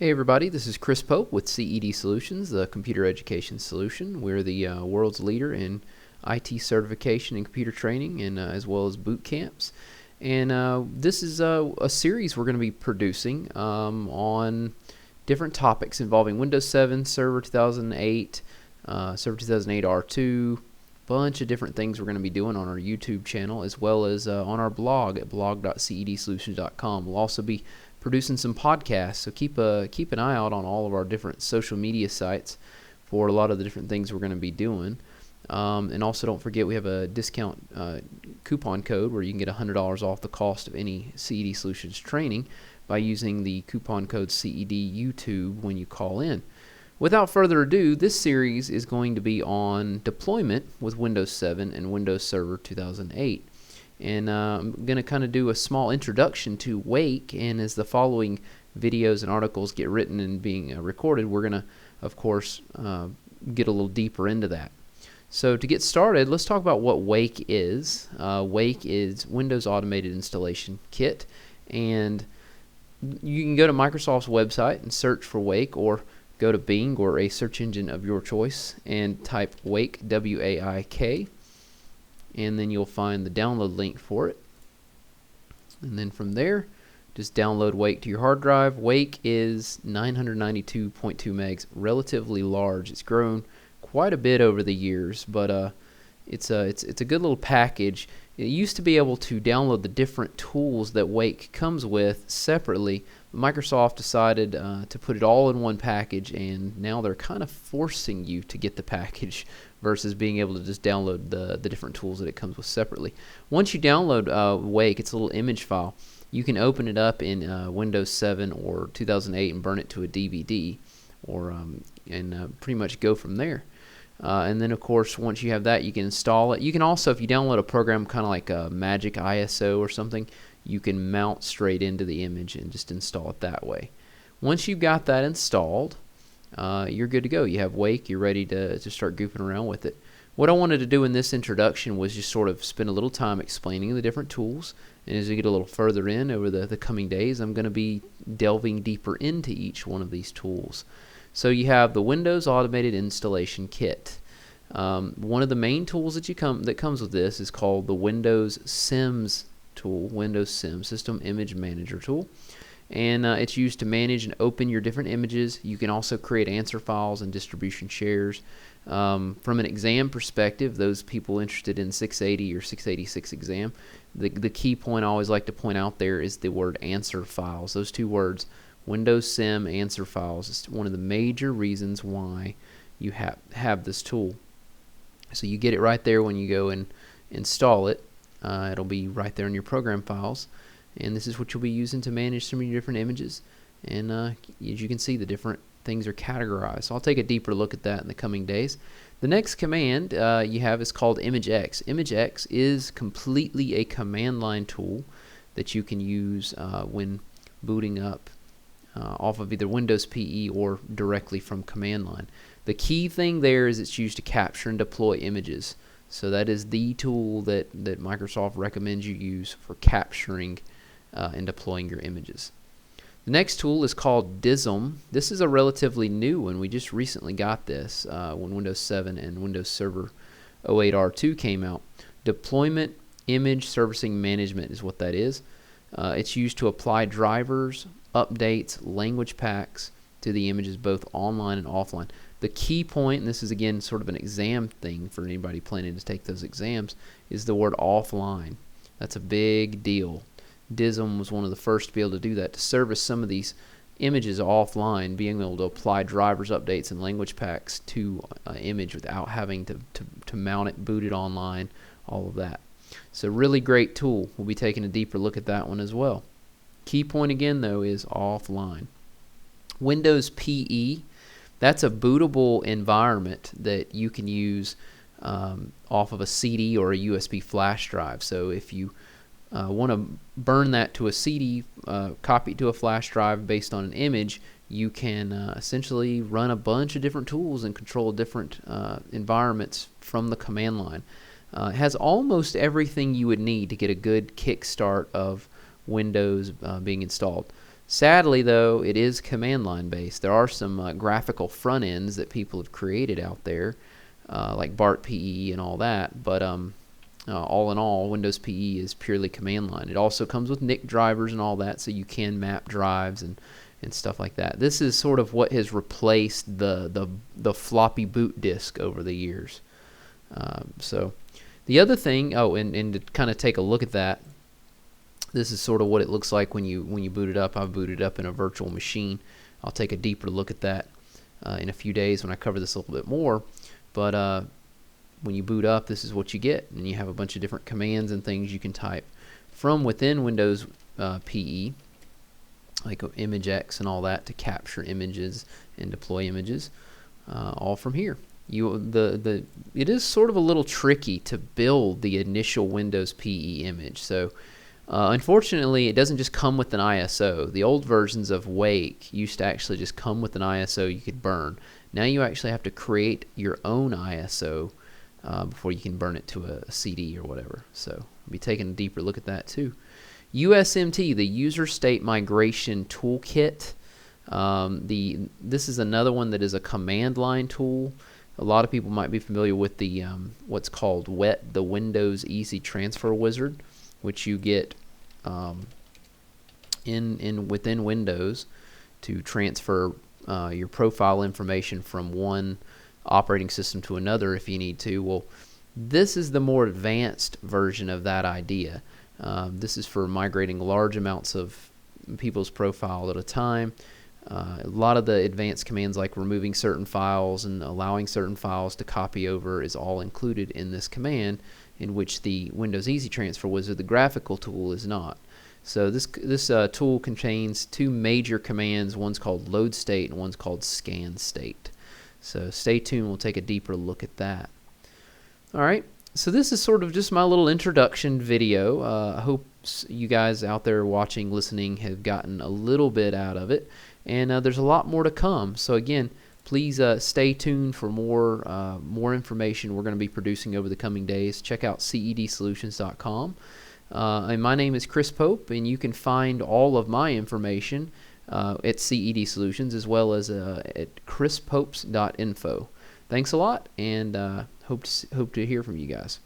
Hey everybody, this is Chris Pope with CED Solutions, the computer education solution. We're the world's leader in IT certification and computer training, and as well as boot camps. And this is a series we're going to be producing on different topics involving Windows 7, Server 2008, Server 2008 R2, bunch of different things we're going to be doing on our YouTube channel, as well as on our blog at blog.cedsolutions.com. We'll also be producing some podcasts, so keep an eye out on all of our different social media sites for a lot of the different things we're going to be doing. And also don't forget we have a discount coupon code where you can get $100 off the cost of any CED Solutions training by using the coupon code CED YouTube when you call in. Without further ado, this series is going to be on deployment with Windows 7 and Windows Server 2008. And I'm going to kind of do a small introduction to Wake, and as the following videos and articles get written and being recorded, we're going to, of course, get a little deeper into that. So to get started, let's talk about what Wake is. Wake is Windows Automated Installation Kit, and you can go to Microsoft's website and search for Wake, or go to Bing or a search engine of your choice and type Wake, W-A-I-K. And then you'll find the download link for it. And then from there, just download Wake to your hard drive. Wake is 992.2 megs, relatively large. It's grown quite a bit over the years, but it's a good little package. It used to be able to download the different tools that Wake comes with separately. Microsoft decided to put it all in one package, and now they're kind of forcing you to get the package versus being able to just download the different tools that it comes with separately. Once you download Wake, it's a little image file. You can open it up in Windows 7 or 2008 and burn it to a DVD, or pretty much go from there. And then, of course, once you have that, you can install it. You can also, if you download a program kind of like Magic ISO or something, you can mount straight into the image and just install it that way. Once you've got that installed, you're good to go. You have Wake, you're ready to start goofing around with it. What I wanted to do in this introduction was just sort of spend a little time explaining the different tools, and as we get a little further in over the coming days, I'm going to be delving deeper into each one of these tools. So you have the Windows Automated Installation Kit. One of the main tools that comes with this is called the Windows SIMS tool, Windows SIM, System Image Manager tool. And it's used to manage and open your different images. You can also create answer files and distribution shares. From an exam perspective, those people interested in 680 or 686 exam, the key point I always like to point out there is the word answer files. Those two words, Windows SIM answer files, is one of the major reasons why you have this tool. So you get it right there when you go and install it. It'll be right there in your program files. And this is what you'll be using to manage some of your different images. And as you can see, the different things are categorized. So I'll take a deeper look at that in the coming days. The next command you have is called ImageX. ImageX is completely a command line tool that you can use when booting up off of either Windows PE or directly from command line. The key thing there is it's used to capture and deploy images. So that is the tool that Microsoft recommends you use for capturing and deploying your images. The next tool is called DISM. This is a relatively new one. We just recently got this when Windows 7 and Windows Server 08 R2 came out. Deployment Image Servicing Management is what that is. It's used to apply drivers, updates, language packs to the images both online and offline. The key point, and this is again sort of an exam thing for anybody planning to take those exams, is the word offline. That's a big deal. DISM was one of the first to be able to do that, to service some of these images offline, being able to apply drivers, updates, and language packs to an image without having to mount it, boot it online, all of that. So really great tool. We'll be taking a deeper look at that one as well. Key point again though is offline. Windows PE, that's a bootable environment that you can use off of a CD or a USB flash drive. So if you want to burn that to a CD, copy it to a flash drive based on an image, you can essentially run a bunch of different tools and control different environments from the command line. It has almost everything you would need to get a good kickstart of Windows being installed. Sadly, though, it is command line based. There are some graphical front ends that people have created out there, like BART PE and all that, but all in all, Windows PE is purely command line. It also comes with NIC drivers and all that, so you can map drives and stuff like that. This is sort of what has replaced the floppy boot disk over the years. So the other thing, and to kind of take a look at that, this is sort of what it looks like when you boot it up. I've booted up in a virtual machine. I'll take a deeper look at that in a few days when I cover this a little bit more. But when you boot up, this is what you get, and you have a bunch of different commands and things you can type from within Windows PE, like ImageX and all that, to capture images and deploy images, all from here. It is sort of a little tricky to build the initial Windows PE image. So unfortunately, it doesn't just come with an ISO. The old versions of Wake used to actually just come with an ISO you could burn. Now you actually have to create your own ISO before you can burn it to a CD or whatever. So we'll be taking a deeper look at that too. USMT, the User State Migration Toolkit. This is another one that is a command line tool. A lot of people might be familiar with the what's called WET, the Windows Easy Transfer Wizard, which you get within Windows to transfer your profile information from one operating system to another if you need to. Well, this is the more advanced version of that idea. This is for migrating large amounts of people's profile at a time. A lot of the advanced commands, like removing certain files and allowing certain files to copy over, is all included in this command, in which the Windows Easy Transfer Wizard, the graphical tool, is not. So this tool contains two major commands. One's called load state and one's called scan state. So stay tuned. We'll take a deeper look at that. All right. So this is sort of just my little introduction video. I hope you guys out there watching, listening, have gotten a little bit out of it. And there's a lot more to come. So again, please stay tuned for more information we're going to be producing over the coming days. Check out cedsolutions.com. And my name is Chris Pope, and you can find all of my information at CED Solutions, as well as at chrispopes.info. Thanks a lot, and hope to hear from you guys.